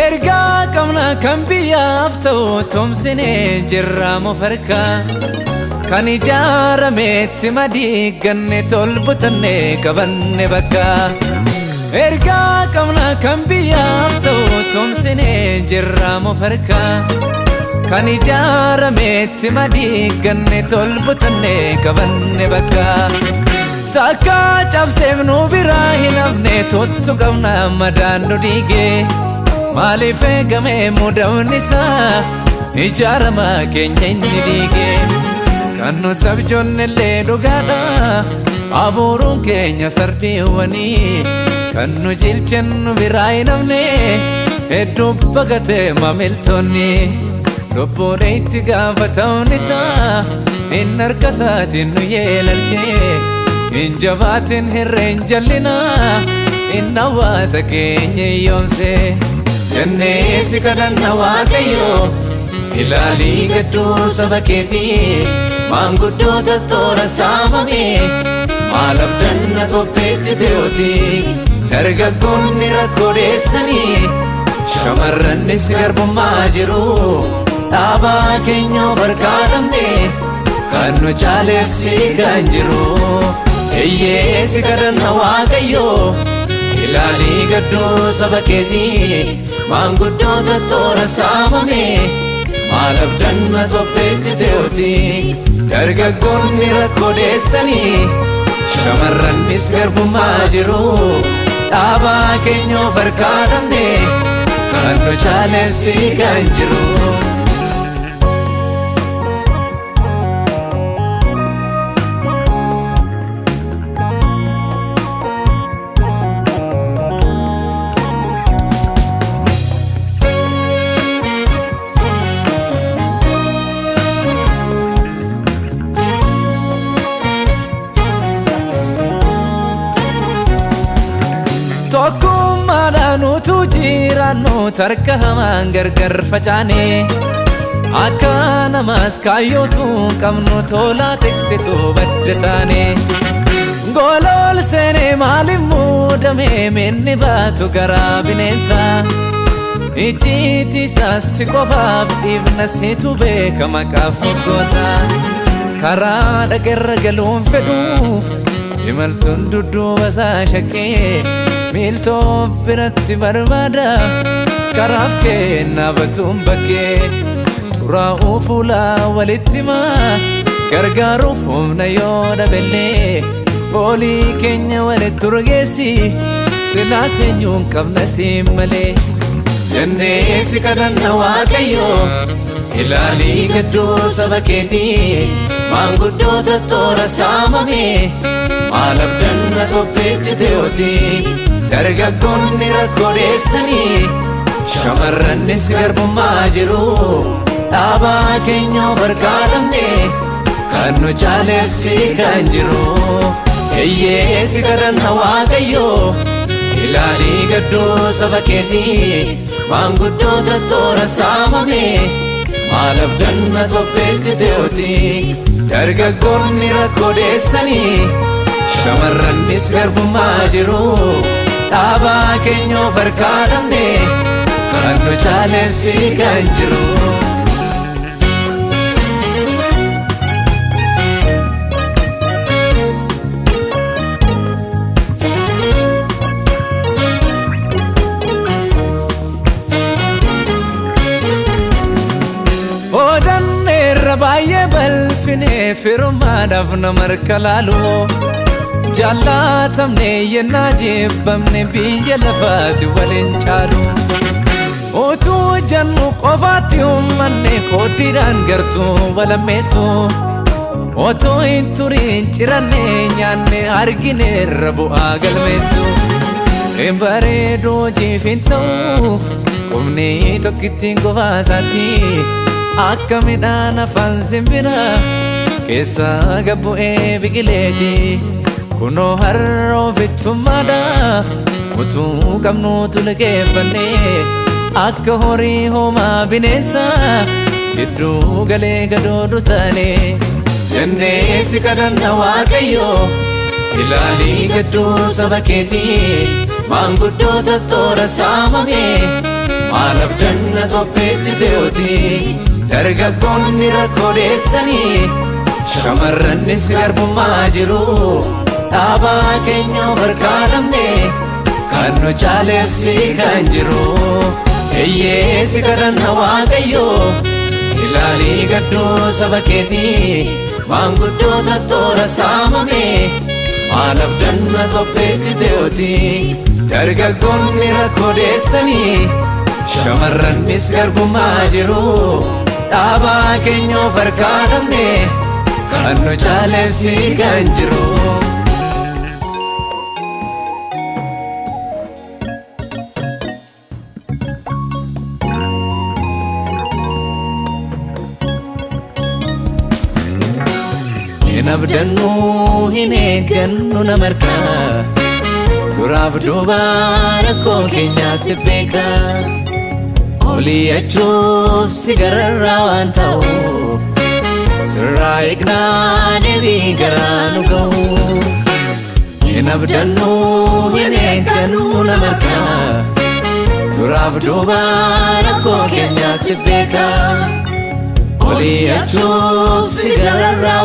erga kamna kan biyaaftu tumsine jirra mufarka kan ijaarametti madiiganne tolbutanne qabanne bakka erga kamna kan biyaaftu tumsine jirra mufarka kan ijaarametti madiiganne tolbutanne qabanne bakka takka cabseefnu biraa hin hafne tuttu qabna madaan nu dhiige maaliif eegame mudamni isaa ijaarama keenya inni dhiige kan nu sabjoonnellee dhugaadha abuuruun keenya sardiiwwanii kan nu jilchennu biraa hin hafne hedduu bagatee maamiltoonni lubbuudha itti gaafatamuun isaa hin harka isaatiin nu yeelalchee hin jabaatin hirreen jallinaa hin hawaasa keenya yoomse jennee si kadhanna Waaqayyo ilaalii gadduu saba keetii maanguddoota toora saamame maal abdanna topheechiteoti dargaggoonni rakkoo dheessanii shamarrannis garbummaa jiru dhaabaa keenya of harkaa dhabne kan nu caaleefsi kan jiru eeyyee si kadhanna Waaqayyo ilaalii gadduu saba keetii maanguddoota toora saamame maal abdanna topheechiteoti dargaggoonni rakkoo dheessanii shamarrannis garbummaa jiru dhaabaa keenya of harkaa dhabne kan nu caaleefsi kan jiru tokkummaadhaan utuu jiraannu tarka hamaan gargar facaane akka namaas kaayyootu qabnu tolaa tiksitu badda taane golol seenee maaliif muudame minni baatu garaa bineensa ijjiitti isaas si qofaaf dhiifna situ beeka maqaaf moggoosa karaa dhagarra galuun fedhu imaltuun dudduuba isaa shakkee miiltoo biratti barbaada karaaf kennaa batuun bakkee xuraa'uu fuulaa walitti himaa gargaaruuf humna yoo dhabellee foolii keenya walitti urgeessi silaa seenyuun qabna siin malee jennee si kadhanna Waaqayyo ilaalii gadduu saba keetii maanguddoota toora saamame maal abdanna topheechiteoti dargaggoonni rakkoo dheessanii shamarrannis garbummaa jiru dhaabaa keenya of harkaa dhabne kan nu caaleefsi kan jiru eeyyee si kadhanna Waaqayyo ilaalii gadduu saba keetii maanguddoota toora saamame maal abdanna topheechiteoti dargaggoonni rakkoo dheessanii shamarrannis garbummaa jiru dhaabaa keenya of harkaa dhabne kan nu caaleefsi kan jiru odanneerra baay'ee balfinee firummaadhaaf nama harka laalu jaallatamne yennaa jibbamne biyya lafaatti waliin caalu utuu jannu qofaatti uummanne kooddiidhaan gartuu walammeessu otoo hin turiin ciranne nyaanne argineerra bu'aa galmeessu hin bareedu hojiif hin ta'u qubni tokkittiin qofaasaatti akka midhaan afaan simbira keessaa gabbu'ee biqileeti kunoo har'a ofittummaadhaaf utuu qabnuutu liqeeffanne akka horii homaa bineensa gidduu galee gadoodu taane jennee si kadhanna Waaqayyo ilaalii gadduu saba keetii maanguddoota toora saamame Maalabdanna topheechiteoti dargaggoonni rakkoo deessanii shamarrannis garbummaa jiru dhaabaa keenya of harkaa dhabne kan nu caaleefsi kan jiru eeyyee si kadhanna Waaqayyoo ilaalii gadduu saba keetii maanguddoota toora saamame maalabdanna topheechiteoti dargaggoonni rakkoo deessanii shamarrannis garbummaa jiru dhaabaa keenya of harkaa dhabne kan nu caaleefsi kan jiru. Hin abdannu hin eeggannu nama harkaa duraaf duuba rakkoo keenyaa si beeka olii achuuf si gararraa waan ta'u sirraa eegnaa deebii garaa nu ga'u. Hin abdannu hin eeggannu nama harkaa duraaf duuba rakkoo keenyaa si beeka olii achuuf si gararraa